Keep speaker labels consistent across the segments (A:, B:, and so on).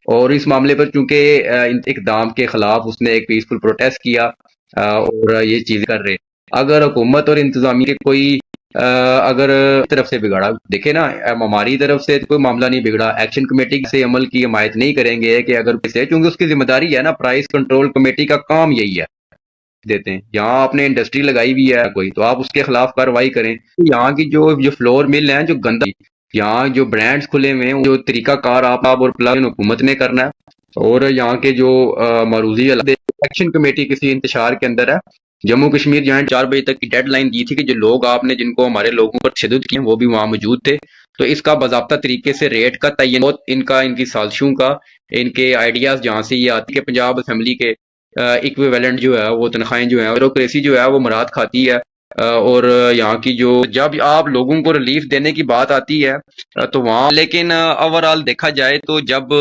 A: اور اس معاملے پر چونکہ اقدام کے خلاف اس نے ایک پیسفل پروٹیسٹ کیا اور یہ چیزیں کر رہے، اگر حکومت اور انتظامیہ کے کوئی اگر طرف سے بگاڑا، دیکھیں نا ہماری طرف سے کوئی معاملہ نہیں بگڑا، ایکشن کمیٹی سے عمل کی حمایت نہیں کریں گے کہ اگر کسی، چونکہ اس کی ذمہ داری ہے نا، پرائس کنٹرول کمیٹی کا کام یہی ہے، دیتے ہیں یہاں آپ نے انڈسٹری لگائی ہوئی ہے کوئی تو آپ اس کے خلاف کاروائی کریں، یہاں کی جو فلور مل ہیں جو گندا، یہاں جو برانڈز کھلے ہوئے ہیں جو طریقہ کار آپ اور پلان حکومت نے کرنا ہے، اور یہاں کے جو معروضی ایکشن کمیٹی کسی انتشار کے اندر ہے، جموں کشمیر جوائنٹ 4 بجے تک کی ڈیڈ لائن دی تھی کہ جو لوگ آپ نے جن کو ہمارے لوگوں پر تشدد کیے وہ بھی وہاں موجود تھے، تو اس کا باضابطہ طریقے سے ریٹ کا تعین، ان کی سازشوں کا، ان کے آئیڈیاز جہاں سے یہ آتی ہے پنجاب اسمبلی کے ایکویویلنٹ جو ہے وہ تنخواہیں جو ہیں، بیوروکریسی جو ہے وہ مراد کھاتی ہے، اور یہاں کی جو جب آپ لوگوں کو ریلیف دینے کی بات آتی ہے تو وہاں، لیکن اوورال دیکھا جائے تو جب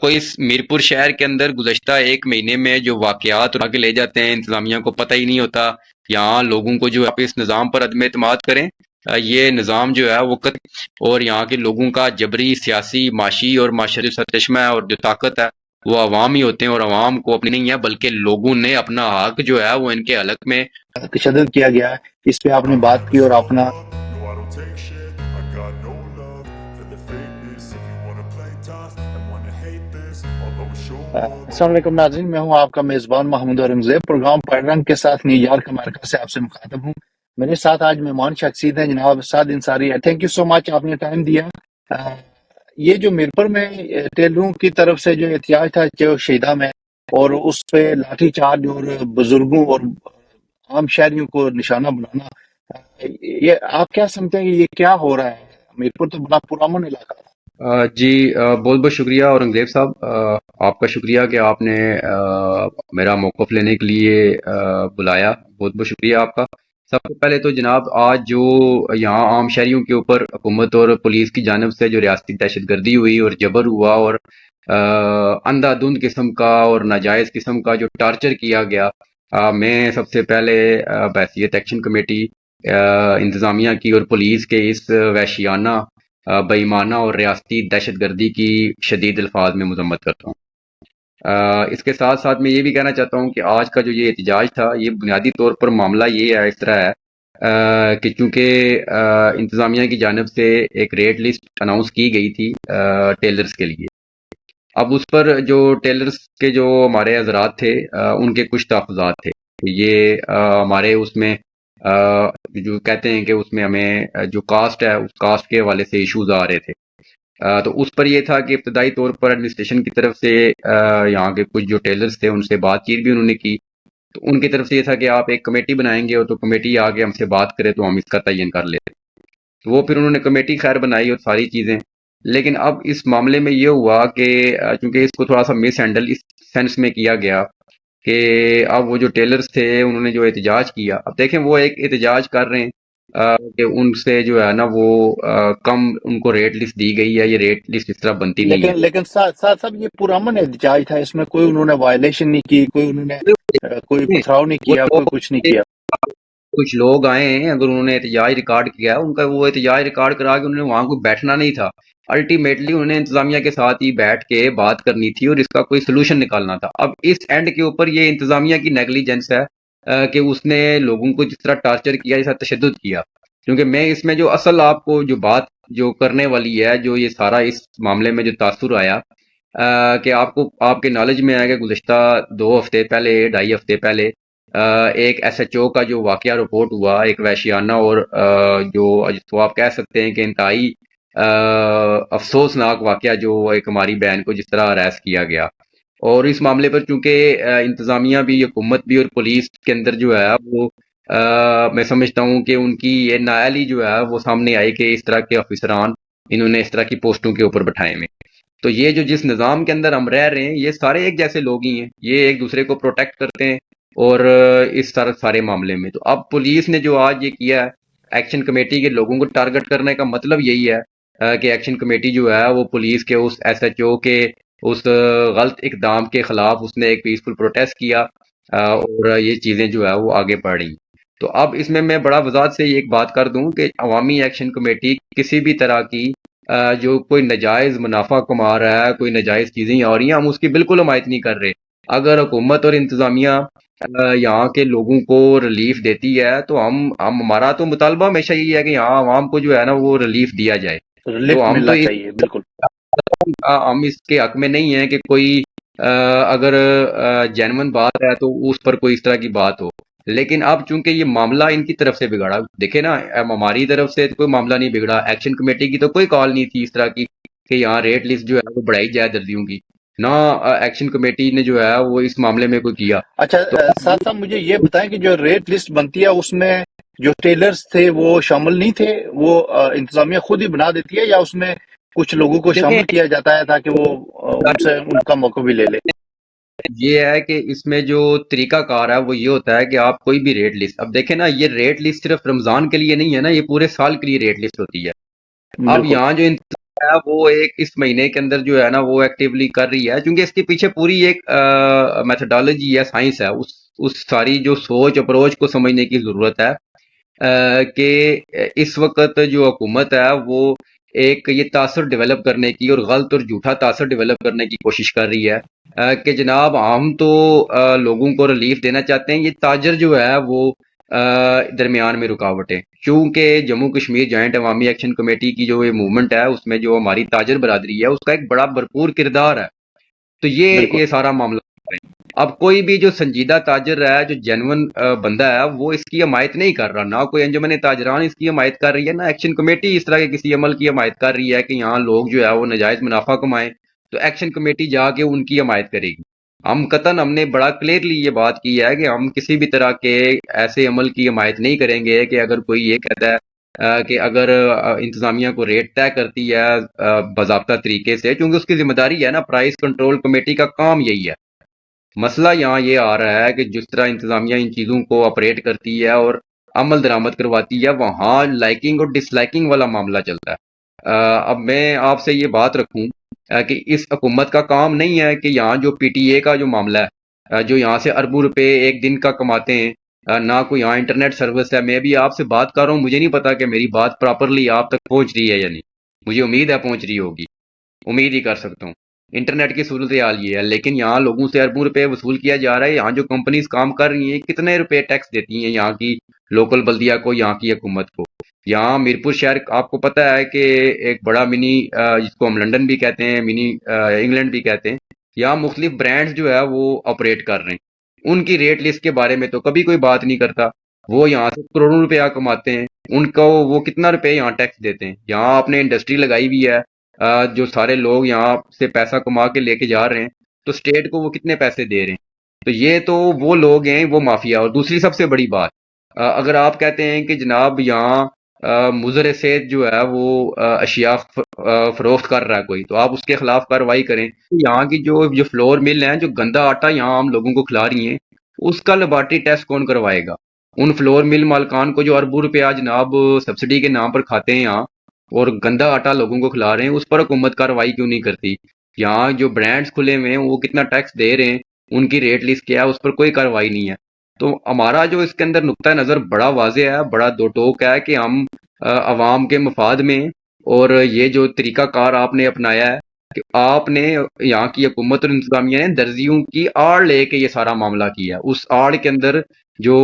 A: کوئی میرپور شہر کے اندر گزشتہ 1 مہینے میں جو واقعات اٹھا کے لے جاتے ہیں، انتظامیہ کو پتہ ہی نہیں ہوتا، یہاں لوگوں کو جو آپ اس نظام پر عدم اعتماد کریں، یہ نظام جو ہے وہ اور یہاں کے لوگوں کا جبری سیاسی معاشی اور معاشرتی سرچشمہ ہے، اور جو طاقت ہے وہ عوام ہی ہوتے ہیں، اور عوام کو اپنی نہیں ہے بلکہ لوگوں نے اپنا حق جو ہے وہ ان کے حلق میں
B: تشدد کیا گیا ہے، اس پہ آپ نے بات کی اور اپنا السلام علیکم ناظرین، میں ہوں آپ کا میزبان محمود اورنگزیب، پروگرام پررنگ کے ساتھ نیو یارک امریکہ سے آپ سے مخاطب ہوں۔ میرے ساتھ آج مہمان شخصیت ہیں جناب سعد انصاری ہے۔ تھینک یو سو مچ، آپ نے ٹائم دیا۔ یہ جو میرپور میں ٹیلروں کی طرف سے جو احتجاج تھا جو شہیدہ میں، اور اس پہ لاٹھی چارج اور بزرگوں اور عام شہریوں کو نشانہ بنانا، یہ آپ کیا سمجھتے ہیں کہ یہ کیا ہو رہا ہے؟ میرپور تو بڑا پرامن علاقہ ہے۔
A: جی بہت بہت شکریہ اورنگزیب صاحب، آپ کا شکریہ کہ آپ نے میرا موقف لینے کے لیے بلایا، بہت بہت شکریہ آپ کا۔ سب سے پہلے تو جناب آج جو یہاں عام شہریوں کے اوپر حکومت اور پولیس کی جانب سے جو ریاستی دہشت گردی ہوئی اور جبر ہوا اور اندھا دھند قسم کا اور ناجائز قسم کا جو ٹارچر کیا گیا، میں سب سے پہلے بحیثیت ایکشن کمیٹی انتظامیہ کی اور پولیس کے اس وحشیانہ، بے ایمانہ اور ریاستی دہشت گردی کی شدید الفاظ میں مذمت کرتا ہوں۔ اس کے ساتھ ساتھ میں یہ بھی کہنا چاہتا ہوں کہ آج کا جو یہ احتجاج تھا، یہ بنیادی طور پر معاملہ یہ ہے، اس طرح ہے کہ چونکہ انتظامیہ کی جانب سے ایک ریٹ لسٹ اناؤنس کی گئی تھی ٹیلرز کے لیے، اب اس پر جو ٹیلرز کے جو ہمارے حضرات تھے ان کے کچھ تحفظات تھے، یہ ہمارے اس میں جو کہتے ہیں کہ اس میں ہمیں جو کاسٹ ہے اس کاسٹ کے حوالے سے ایشوز آ رہے تھے، تو اس پر یہ تھا کہ ابتدائی طور پر ایڈمنسٹریشن کی طرف سے یہاں کے کچھ جو ٹیلرز تھے ان سے بات چیت بھی انہوں نے کی، تو ان کی طرف سے یہ تھا کہ آپ ایک کمیٹی بنائیں گے، اور تو کمیٹی آ کے ہم سے بات کرے تو ہم اس کا تعین کر لیتے، تو وہ پھر انہوں نے کمیٹی خیر بنائی اور ساری چیزیں، لیکن اب اس معاملے میں یہ ہوا کہ چونکہ اس کو تھوڑا سا مس ہینڈل اس سینس میں کیا گیا کہ اب وہ جو ٹیلرز تھے انہوں نے جو احتجاج کیا، اب دیکھیں وہ ایک احتجاج کر رہے ہیں کہ ان سے جو ہے نا وہ کم ان کو ریٹ لسٹ دی گئی ہے، یہ ریٹ لسٹ اس طرح بنتی نہیں ہے۔
B: لیکن ساتھ ساتھ سب یہ پرامن احتجاج تھا، اس میں کوئی انہوں نے وائلیشن نہیں کی، کوئی انہوں نے کوئی پتھراؤ نہیں
A: وہ
B: کیا، کوئی کچھ نہیں کیا۔
A: کچھ لوگ آئے ہیں، اگر انہوں نے احتجاج ریکارڈ کیا ہے ان کا، وہ احتجاج ریکارڈ کرا کے انہوں نے وہاں کوئی بیٹھنا نہیں تھا، الٹیمیٹلی انہوں نے انتظامیہ کے ساتھ ہی بیٹھ کے بات کرنی تھی اور اس کا کوئی سلوشن نکالنا تھا۔ اب اس اینڈ کے اوپر یہ انتظامیہ کی نیگلیجنس ہے کہ اس نے لوگوں کو جس طرح ٹارچر کیا، جس طرح تشدد کیا، کیونکہ میں اس میں جو اصل آپ کو جو بات جو کرنے والی ہے، جو یہ سارا اس معاملے میں جو تاثر آیا کہ آپ کو آپ کے نالج میں آئے گا، گزشتہ 2 ہفتے پہلے 2.5 ہفتے پہلے ایک ایس ایچ او کا جو واقعہ رپورٹ ہوا، ایک وحشیانہ اور جو جس کو آپ کہہ سکتے ہیں کہ انتہائی افسوسناک واقعہ، جو ایک ہماری بہن کو جس طرح اریسٹ کیا گیا، اور اس معاملے پر چونکہ انتظامیہ بھی، حکومت بھی اور پولیس کے اندر جو ہے وہ میں سمجھتا ہوں کہ ان کی یہ نااہلی جو ہے وہ سامنے آئی کہ اس طرح کے افسران انہوں نے اس طرح کی پوسٹوں کے اوپر بٹھائے ہوئے، تو یہ جو جس نظام کے اندر ہم رہ رہے ہیں یہ سارے ایک جیسے لوگ ہی ہیں، یہ ایک دوسرے کو پروٹیکٹ کرتے ہیں، اور اس طرح سارے معاملے میں تو اب پولیس نے جو آج یہ کیا ہے ایکشن کمیٹی کے لوگوں کو ٹارگٹ کرنے کا مطلب یہی ہے کہ ایکشن کمیٹی جو ہے وہ پولیس کے اس ایس ایچ او کے اس غلط اقدام کے خلاف اس نے ایک پیسفل پروٹیسٹ کیا، اور یہ چیزیں جو ہے وہ آگے بڑھ رہی۔ تو اب اس میں بڑا وضاحت سے ایک بات کر دوں کہ عوامی ایکشن کمیٹی کسی بھی طرح کی جو کوئی نجائز منافع کما رہا ہے، کوئی نجائز چیزیں آ رہی ہیں، ہم اس کی بالکل حمایت نہیں کر رہے۔ اگر حکومت اور انتظامیہ یہاں کے لوگوں کو ریلیف دیتی ہے تو ہم ہمارا تو مطالبہ ہمیشہ یہی ہے کہ یہاں عوام کو جو ہے نا وہ ریلیف دیا جائے۔
B: ریلیف
A: تو ہم تو
B: ملنا چاہیے، بالکل۔
A: ہم اس کے حق میں نہیں ہیں کہ کوئی اگر جینون بات ہے تو اس پر کوئی اس طرح کی بات ہو، لیکن اب چونکہ یہ معاملہ ان کی طرف سے بگڑا، دیکھیں نا، ہماری طرف سے کوئی معاملہ نہیں بگڑا، ایکشن کمیٹی کی تو کوئی کال نہیں تھی اس طرح کی کہ یہاں ریٹ لسٹ جو ہے وہ بڑھائی جائے دردیوں کی، نہ ایکشن کمیٹی نے جو ہے وہ اس معاملے میں کوئی کیا۔
B: اچھا،
A: تو
B: ساتھ ساتھ مجھے یہ بتائیں کہ جو ریٹ لسٹ بنتی ہے اس میں جو ٹیلرز تھے وہ شامل نہیں تھے، وہ انتظامیہ خود ہی بنا دیتی ہے، یا اس میں کچھ لوگوں کو
A: دیکھیں،
B: شامل کیا جاتا ہے تاکہ وہ ان سے ان کا موقع بھی لے لے؟
A: یہ ہے کہ اس میں جو طریقہ کار ہے وہ یہ ہوتا ہے کہ آپ کوئی بھی ریٹ لسٹ، اب دیکھیں نا، یہ ریٹ لسٹ صرف رمضان کے لیے نہیں ہے نا، یہ پورے سال کے لیے ریٹ لسٹ ہوتی ہے۔ اب
B: بالکل،
A: یہاں جو انتظامیہ ہے وہ ایک اس مہینے کے اندر جو ہے نا وہ ایکٹیولی کر رہی ہے، کیونکہ اس کے پیچھے پوری ایک میتھڈالوجی ہے، سائنس ہے، اس ساری جو سوچ اپروچ کو سمجھنے کی ضرورت ہے، کہ اس وقت جو حکومت ہے وہ ایک یہ تاثر ڈیولپ کرنے کی اور غلط اور جھوٹا تاثر ڈیولپ کرنے کی کوشش کر رہی ہے، کہ جناب ہم تو لوگوں کو ریلیف دینا چاہتے ہیں، یہ تاجر جو ہے وہ درمیان میں رکاوٹیں، چونکہ جموں کشمیر جوائنٹ عوامی ایکشن کمیٹی کی جو یہ موومنٹ ہے اس میں جو ہماری تاجر برادری ہے اس کا ایک بڑا بھرپور کردار ہے، تو
B: بالکل،
A: یہ سارا معاملہ ہے۔ اب کوئی بھی جو سنجیدہ تاجر ہے، جو جینون بندہ ہے، وہ اس کی حمایت نہیں کر رہا، نہ کوئی انجمن تاجران اس کی حمایت کر رہی ہے، نہ ایکشن کمیٹی اس طرح کے کسی عمل کی حمایت کر رہی ہے کہ یہاں لوگ جو ہے وہ نجائز منافع کمائیں، تو ایکشن کمیٹی جا کے ان کی حمایت کرے گی۔ ہم نے بڑا کلیئرلی یہ بات کی ہے کہ ہم کسی بھی طرح کے ایسے عمل کی حمایت نہیں کریں گے کہ اگر کوئی یہ کہتا ہے کہ اگر انتظامیہ کو ریٹ طے کرتی ہے باضابطہ طریقے سے، چونکہ اس کی ذمہ داری ہے نا، پرائس کنٹرول کمیٹی کا کام یہی ہے۔ مسئلہ یہاں یہ آ رہا ہے کہ جس طرح انتظامیہ ان چیزوں کو آپریٹ کرتی ہے اور عمل درآمد کرواتی ہے، وہاں لائکنگ اور ڈس لائکنگ والا معاملہ چلتا ہے۔ اب میں آپ سے یہ بات رکھوں کہ اس حکومت کا کام نہیں ہے کہ یہاں جو پی ٹی اے کا جو معاملہ ہے، جو یہاں سے اربوں روپے ایک دن کا کماتے ہیں، نہ کوئی یہاں انٹرنیٹ سروس ہے، میں بھی آپ سے بات کر رہا ہوں، مجھے نہیں پتا کہ میری بات پراپرلی آپ تک پہنچ رہی ہے یا نہیں، مجھے امید ہے پہنچ رہی ہوگی، امید ہی کر سکتا ہوں۔ انٹرنیٹ کی صورت حال یہ ہے، لیکن یہاں لوگوں سے اربوں روپے وصول کیا جا رہا ہے، یہاں جو کمپنیز کام کر رہی ہیں کتنے روپے ٹیکس دیتی ہیں یہاں کی لوکل بلدیہ کو، یہاں کی حکومت کو۔ یہاں میرپور شہر آپ کو پتہ ہے کہ ایک بڑا منی، جس کو ہم لنڈن بھی کہتے ہیں، منی انگلینڈ بھی کہتے ہیں، یہاں مختلف برانڈز جو ہے وہ آپریٹ کر رہے ہیں، ان کی ریٹ لسٹ کے بارے میں تو کبھی کوئی بات نہیں کرتا، وہ یہاں سے کروڑوں روپیہ کماتے ہیں، ان کو وہ کتنا روپے یہاں ٹیکس دیتے ہیں۔ یہاں آپ نے انڈسٹری لگائی ہوئی ہے، جو سارے لوگ یہاں سے پیسہ کما کے لے کے جا رہے ہیں، تو اسٹیٹ کو وہ کتنے پیسے دے رہے ہیں، تو یہ تو وہ لوگ ہیں، وہ مافیا۔ اور دوسری سب سے بڑی بات، اگر آپ کہتے ہیں کہ جناب یہاں مضر صحت جو ہے وہ اشیاء فروخت کر رہا ہے کوئی، تو آپ اس کے خلاف کارروائی کریں۔ یہاں کی جو فلور مل ہیں، جو گندا آٹا یہاں ہم لوگوں کو کھلا رہی ہیں، اس کا لیبارٹری ٹیسٹ کون کروائے گا؟ ان فلور مل مالکان کو جو اربوں روپیہ جناب سبسڈی کے نام پر کھاتے ہیں یہاں، اور گندا آٹا لوگوں کو کھلا رہے ہیں، اس پر حکومت کارروائی کیوں نہیں کرتی؟ یہاں جو برانڈز کھلے ہوئے ہیں وہ کتنا ٹیکس دے رہے ہیں، ان کی ریٹ لسٹ کیا ہے، اس پر کوئی کارروائی نہیں ہے۔ تو ہمارا جو اس کے اندر نقطہ نظر بڑا واضح ہے، بڑا دو ٹوک ہے کہ ہم عوام کے مفاد میں، اور یہ جو طریقہ کار آپ نے اپنایا ہے کہ آپ نے یہاں کی حکومت اور انتظامیہ نے درزیوں کی آڑ لے کے یہ سارا معاملہ کیا ہے، اس آڑ کے اندر جو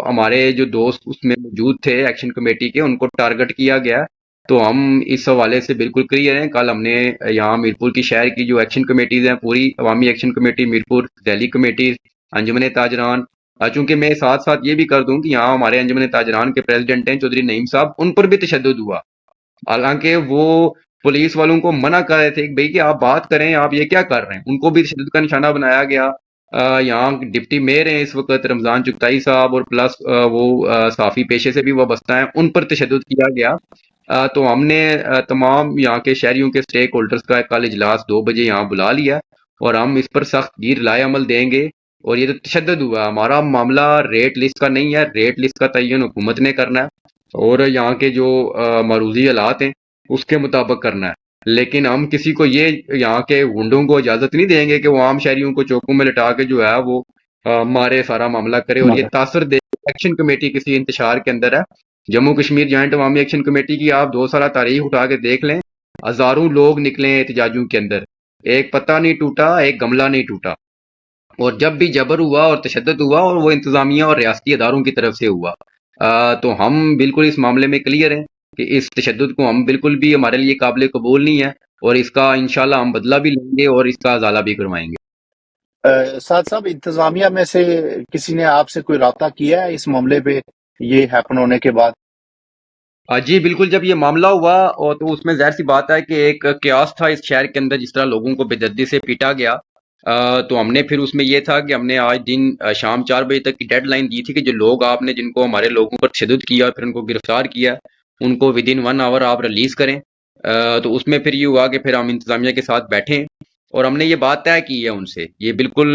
A: ہمارے جو دوست اس میں موجود تھے ایکشن کمیٹی کے، ان کو ٹارگٹ کیا گیا۔ تو ہم اس حوالے سے بالکل کلیئر ہیں۔ کل ہم نے یہاں میرپور کی شہر کی جو ایکشن کمیٹیز ہیں، پوری Awami action committee Mirpur, Delhi committees, انجمن تاجران، چونکہ میں ساتھ ساتھ یہ بھی کر دوں کہ یہاں ہمارے انجمن تاجران کے پریزیڈنٹ ہیں چودھری نعیم صاحب، ان پر بھی تشدد ہوا، حالانکہ وہ پولیس والوں کو منع کر رہے تھے کہ بھئی کہ آپ بات کریں، آپ یہ کیا کر رہے ہیں، ان کو بھی تشدد کا نشانہ بنایا گیا۔ یہاں ڈپٹی میئر ہیں اس وقت رمضان چغتائی صاحب، اور پلس وہ صحافی پیشے سے بھی وابستہ ہیں، ان پر تشدد کیا گیا۔ تو ہم نے تمام یہاں کے شہریوں کے سٹیک ہولڈرز کا کل اجلاس 2 بجے یہاں بلا لیا، اور ہم اس پر سخت گیر لائے عمل دیں گے۔ اور یہ تو تشدد ہوا، ہمارا معاملہ ریٹ لسٹ کا نہیں ہے، ریٹ لسٹ کا تعین حکومت نے کرنا ہے، اور یہاں کے جو معروضی حالات ہیں اس کے مطابق کرنا ہے۔ لیکن ہم کسی کو یہ یہاں کے گنڈوں کو اجازت نہیں دیں گے کہ وہ عام شہریوں کو چوکوں میں لٹا کے جو ہے وہ مارے، سارا معاملہ کرے، اور یہ تاثر دے۔ ایکشن کمیٹی کسی انتشار کے اندر ہے، جموں کشمیر جوائنٹ عوامی ایکشن کمیٹی کی آپ 2 سالہ تاریخ اٹھا کے دیکھ لیں، ہزاروں لوگ نکلے ہیں احتجاجوں کے اندر، ایک پتہ نہیں ٹوٹا، ایک گملہ نہیں ٹوٹا، اور جب بھی جبر ہوا اور تشدد ہوا اور وہ انتظامیہ اور ریاستی اداروں کی طرف سے ہوا، تو ہم بالکل اس معاملے میں کلیئر ہیں کہ اس تشدد کو ہم بالکل بھی ہمارے لیے قابل قبول نہیں ہے، اور اس کا انشاءاللہ ہم بدلہ بھی لیں گے اور اس کا ازالہ بھی کروائیں گے۔
B: ساتھ صاحب، انتظامیہ میں سے کسی نے آپ سے کوئی رابطہ کیا ہے اس معاملے پہ، یہ ہیپن ہونے کے بعد؟
A: جی بالکل، جب یہ معاملہ ہوا اور تو اس میں ظاہر سی بات ہے کہ ایک قیاس تھا اس شہر کے اندر، جس طرح لوگوں کو بے دردی سے پیٹا گیا، تو ہم نے پھر اس میں یہ تھا کہ ہم نے آج دن شام 4 بجے تک کی ڈیڈ لائن دی تھی کہ جو لوگ آپ نے جن کو ہمارے لوگوں پر تشدد کیا اور پھر ان کو گرفتار کیا، ان کو ود ان 1 آور آپ ریلیز کریں۔ تو اس میں پھر یہ ہوا کہ پھر ہم انتظامیہ کے ساتھ بیٹھے اور ہم نے یہ بات طے کی ہے ان سے، یہ بالکل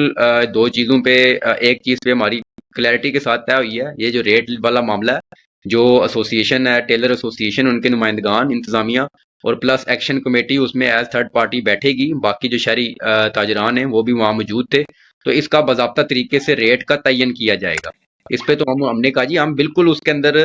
A: دو چیزوں پہ، ایک چیز پہ ہماری کلیئرٹی کے ساتھ طے ہوئی ہے، یہ جو ریٹ والا معاملہ ہے، جو ایسوسی ایشن ہے ٹیلر ایسوسی ایشن، ان کے نمائندگان انتظامیہ اور پلس ایکشن کمیٹی اس میں ایز تھرڈ پارٹی بیٹھے گی، باقی جو شہری تاجران ہیں وہ بھی وہاں موجود تھے، تو اس کا باضابطہ طریقے سے ریٹ کا تعین کیا جائے گا۔ اس پہ تو ہم نے کہا جی ہم بالکل اس کے اندر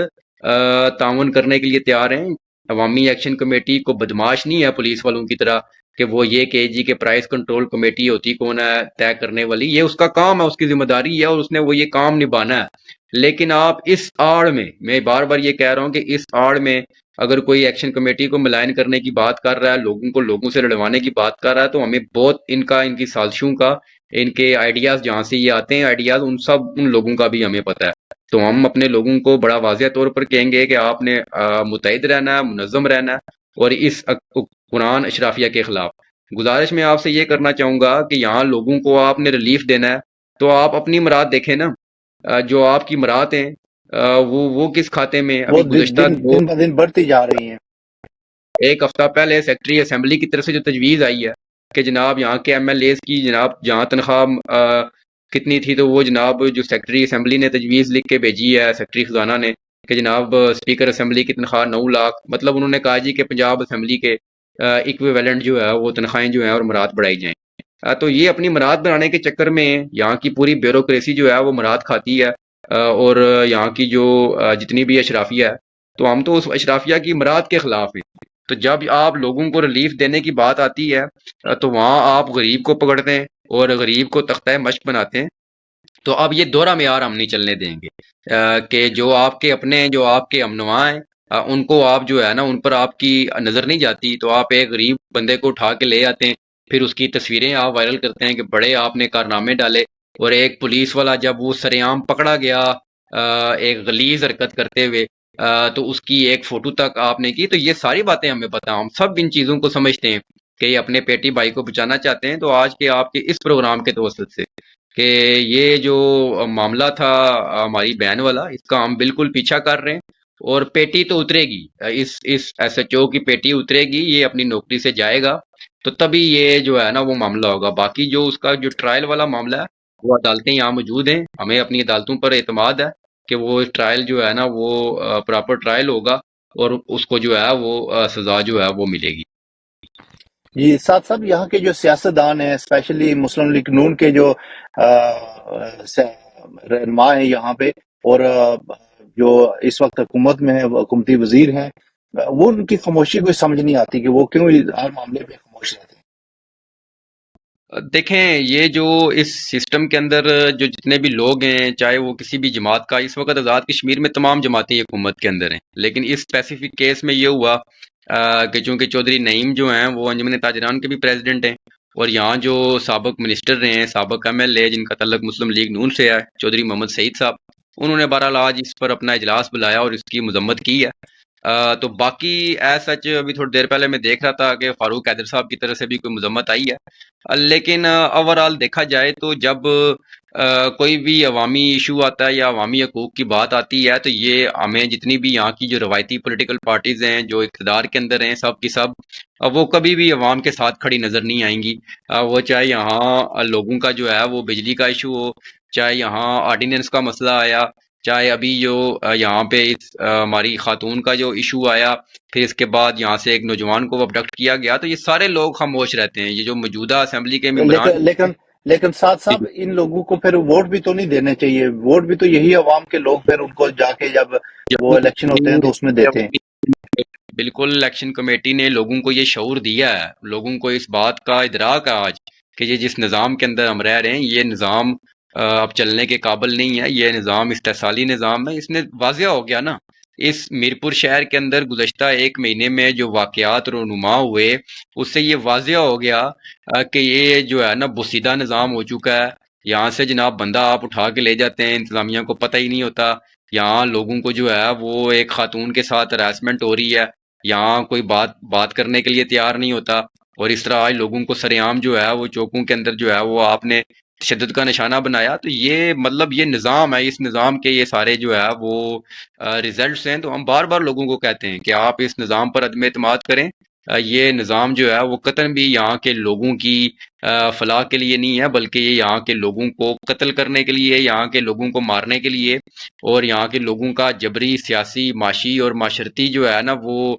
A: تعاون کرنے کے لیے تیار ہیں۔ عوامی ایکشن کمیٹی کو بدماش نہیں ہے پولیس والوں کی طرح کہ وہ یہ کہ جی کہ پرائز کنٹرول کمیٹی ہوتی کون ہے طے کرنے والی، یہ اس کا کام ہے، اس کی ذمہ داری ہے اور اس نے وہ یہ کام نبھانا ہے۔ لیکن آپ اس آڑ میں بار بار یہ کہہ رہا ہوں کہ اس آڑ میں اگر کوئی ایکشن کمیٹی کو ملائن کرنے کی بات کر رہا ہے، لوگوں کو لوگوں سے لڑوانے کی بات کر رہا ہے، تو ہمیں بہت ان کی سازشوں کا، ان کے آئیڈیاز جہاں سے یہ آتے ہیں آئیڈیاز، ان لوگوں کا بھی ہمیں پتہ ہے۔ تو ہم اپنے لوگوں کو بڑا واضح طور پر کہیں گے کہ آپ نے متحد رہنا ہے، منظم رہنا ہے، اور اس قرآن اشرافیہ کے خلاف گزارش میں آپ سے یہ کرنا چاہوں گا کہ یہاں لوگوں کو آپ نے ریلیف دینا ہے تو آپ اپنی مراد دیکھیں نا، جو آپ کی مراد ہیں وہ کس کھاتے میں
B: وہ
A: ابھی گزشتہ
B: دن بہ دن بڑھتی جا رہی ہیں۔
A: ایک ہفتہ پہلے سیکٹری اسمبلی کی طرف سے جو تجویز آئی ہے کہ جناب یہاں کے ایم ایل ایز کی جناب جہاں تنخواہ کتنی تھی، تو وہ جناب جو سیکٹری اسمبلی نے تجویز لکھ کے بھیجی ہے سیکٹری خزانہ نے کہ جناب اسپیکر اسمبلی کی تنخواہ 9 لاکھ، مطلب انہوں نے کہا جی کہ پنجاب اسمبلی کے ایکویویلنٹ جو ہے وہ تنخواہیں جو ہیں اور مراد بڑھائی جائیں۔ تو یہ اپنی مراد بنانے کے چکر میں یہاں کی پوری بیوروکریسی جو ہے وہ مراد کھاتی ہے، اور یہاں کی جو جتنی بھی اشرافیہ ہے، تو ہم تو اس اشرافیہ کی مراد کے خلاف ہیں۔ تو جب آپ لوگوں کو ریلیف دینے کی بات آتی ہے تو وہاں آپ غریب کو پکڑتے ہیں اور غریب کو تختہ مشق بناتے ہیں، تو اب یہ دوہرا معیار ہم نہیں چلنے دیں گے کہ جو آپ کے اپنے، جو آپ کے امنواں ہیں، ان کو آپ جو ہے نا ان پر آپ کی نظر نہیں جاتی، تو آپ ایک غریب بندے کو اٹھا کے لے آتے ہیں، پھر اس کی تصویریں آپ وائرل کرتے ہیں کہ بڑے آپ نے کارنامے ڈالے، اور ایک پولیس والا جب وہ سر عام پکڑا گیا ایک غلیظ حرکت کرتے ہوئے، تو اس کی ایک فوٹو تک آپ نے کی۔ تو یہ ساری باتیں ہمیں پتہ، ہم سب ان چیزوں کو سمجھتے ہیں کہ یہ اپنے پیٹی بھائی کو بچانا چاہتے ہیں۔ تو آج کے آپ کے اس پروگرام کے توسط سے کہ یہ جو معاملہ تھا ہماری بہن والا، اس کا ہم بالکل پیچھا کر رہے ہیں، اور پیٹی تو اترے گی، اس ایس ایچ او کی پیٹی اترے گی، یہ اپنی نوکری سے جائے گا، تو تبھی یہ جو ہے نا وہ معاملہ ہوگا۔ باقی جو اس کا جو ٹرائل والا معاملہ ہے، وہ عدالتیں یہاں موجود ہیں، ہمیں اپنی عدالتوں پر اعتماد ہے کہ وہ ٹرائل جو ہے نا وہ پراپر ٹرائل ہوگا، اور اس کو جو ہے وہ سزا جو ہے وہ ملے گی۔
B: جی ساتھ صاحب، یہاں کے جو سیاستدان ہیں، اسپیشلی مسلم لیگ نون کے جو رہنما ہیں یہاں پہ، اور جو اس وقت حکومت میں ہے، حکومتی وزیر ہیں، وہ ان کی خاموشی کوئی سمجھ نہیں آتی کہ وہ کیوں ہر معاملے پہ خاموش رہتے ہیں۔
A: دیکھیں، یہ جو اس سسٹم کے اندر جو جتنے بھی لوگ ہیں، چاہے وہ کسی بھی جماعت کا، اس وقت آزاد کشمیر میں تمام جماعتیں حکومت کے اندر ہیں، لیکن اس اسپیسیفک کیس میں یہ ہوا کہ چونکہ چودھری نعیم جو ہیں وہ انجمن تاجران کے بھی پریزیڈنٹ ہیں، اور یہاں جو سابق منسٹر رہے ہیں، سابق ایم ایل اے جن کا تعلق مسلم لیگ نون سے ہے، چودھری محمد سعید صاحب، انہوں نے بہرحال آج اس پر اپنا اجلاس بلایا اور اس کی مذمت کی ہے۔ تو باقی ایز سچ ابھی تھوڑی دیر پہلے میں دیکھ رہا تھا کہ فاروق حیدر صاحب کی طرف سے بھی کوئی مذمت آئی ہے، لیکن اوورآل دیکھا جائے تو جب کوئی بھی عوامی ایشو آتا ہے یا عوامی حقوق کی بات آتی ہے، تو یہ ہمیں جتنی بھی یہاں کی جو روایتی پولیٹیکل پارٹیز ہیں جو اقتدار کے اندر ہیں، سب کی سب وہ کبھی بھی عوام کے ساتھ کھڑی نظر نہیں آئیں گی۔ وہ چاہے یہاں لوگوں کا جو ہے وہ بجلی کا ایشو ہو، چاہے یہاں آرڈیننس کا مسئلہ آیا، چاہے ابھی جو یہاں پہ ہماری خاتون کا جو ایشو آیا، پھر اس کے بعد یہاں سے ایک نوجوان کو ابڈکٹ کیا گیا، تو یہ سارے لوگ خاموش رہتے ہیں۔ یہ جو موجودہ اسمبلی کے ممبران،
B: لیکن ساتھ صاحب، ان لوگوں کو پھر ووٹ بھی تو نہیں دینے چاہیے؟ ووٹ بھی تو یہی عوام کے لوگ پھر ان کو جا کے جب وہ الیکشن ہوتے ہیں تو اس میں دیتے ہیں۔
A: بالکل الیکشن کمیٹی نے لوگوں کو یہ شعور دیا ہے، لوگوں کو اس بات کا ادراک ہے آج کہ یہ جس نظام کے اندر ہم رہ رہے ہیں یہ نظام اب چلنے کے قابل نہیں ہے، یہ نظام استحصالی نظام ہے۔ اس نے واضح ہو گیا نا، اس میرپور شہر کے اندر گزشتہ ایک مہینے میں جو واقعات رونما ہوئے اس سے یہ واضح ہو گیا کہ یہ جو ہے نا بوسیدہ نظام ہو چکا ہے۔ یہاں سے جناب بندہ آپ اٹھا کے لے جاتے ہیں، انتظامیہ کو پتہ ہی نہیں ہوتا، یہاں لوگوں کو جو ہے وہ ایک خاتون کے ساتھ ہراسمنٹ ہو رہی ہے، یہاں کوئی بات کرنے کے لیے تیار نہیں ہوتا، اور اس طرح آج لوگوں کو سر عام جو ہے وہ چوکوں کے اندر جو ہے وہ آپ نے تشدد کا نشانہ بنایا۔ تو یہ مطلب یہ نظام ہے، اس نظام کے یہ سارے جو ہے وہ ریزلٹس ہیں۔ تو ہم بار بار لوگوں کو کہتے ہیں کہ آپ اس نظام پر عدم اعتماد کریں، یہ نظام جو ہے وہ قطعاً بھی یہاں کے لوگوں کی فلاح کے لیے نہیں ہے، بلکہ یہ یہاں کے لوگوں کو قتل کرنے کے لیے، یہاں کے لوگوں کو مارنے کے لیے، اور یہاں کے لوگوں کا جبری سیاسی معاشی اور معاشرتی جو ہے نا وہ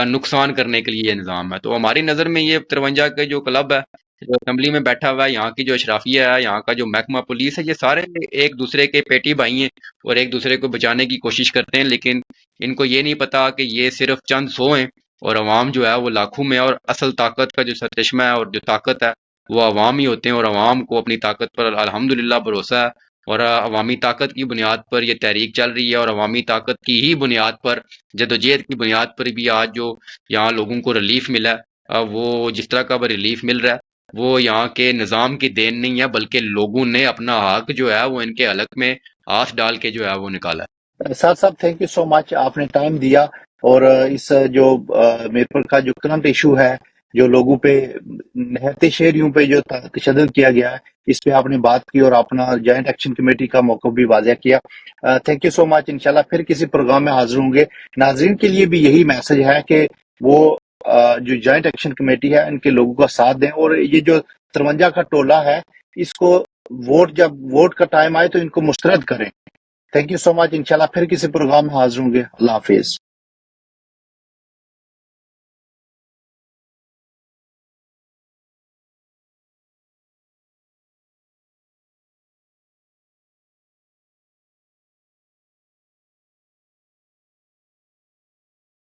A: نقصان کرنے کے لیے یہ نظام ہے۔ تو ہماری نظر میں یہ 53 کے جو کلب ہے، جو اسمبلی میں بیٹھا ہوا ہے، یہاں کی جو اشرافیہ ہے، یہاں کا جو محکمہ پولیس ہے، یہ سارے ایک دوسرے کے پیٹی بھائی ہیں اور ایک دوسرے کو بچانے کی کوشش کرتے ہیں، لیکن ان کو یہ نہیں پتا کہ یہ صرف چند سو ہیں اور عوام جو ہے وہ لاکھوں میں، اور اصل طاقت کا جو سرچشمہ ہے اور جو طاقت ہے وہ عوام ہی ہوتے ہیں، اور عوام کو اپنی طاقت پر الحمدللہ بھروسہ ہے، اور عوامی طاقت کی بنیاد پر یہ تحریک چل رہی ہے، اور عوامی طاقت کی ہی بنیاد پر، جدوجہد کی بنیاد پر بھی آج جو یہاں لوگوں کو ریلیف ملا ہے، وہ جس طرح کا اب ریلیف مل رہا ہے وہ یہاں کے نظام کی دین نہیں ہے، بلکہ لوگوں نے اپنا حق جو ہے وہ ان کے حلق میں ہاتھ ڈال کے جو ہے وہ نکالا ہے۔
B: ساتھ صاحب تھینک یو سو مچ، آپ نے ٹائم دیا اور اس جو میرپور کا جو کرنٹ ایشو ہے، جو لوگوں پہ نہتے شہریوں پہ جو تشدد کیا گیا ہے، اس پہ آپ نے بات کی اور اپنا جوائنٹ ایکشن کمیٹی کا موقف بھی واضح کیا۔ تھینک یو سو مچ، انشاءاللہ پھر کسی پروگرام میں حاضر ہوں گے۔ ناظرین کے لیے بھی یہی میسج ہے کہ وہ جو جوائنٹ ایکشن کمیٹی ہے ان کے لوگوں کا ساتھ دیں، اور یہ جو 53 کا ٹولہ ہے اس کو جب ووٹ کا ٹائم آئے تو ان کو مسترد کریں۔ تھینک یو سو مچ، انشاءاللہ پھر کسی پروگرام میں حاضر ہوں گے۔ اللہ حافظ۔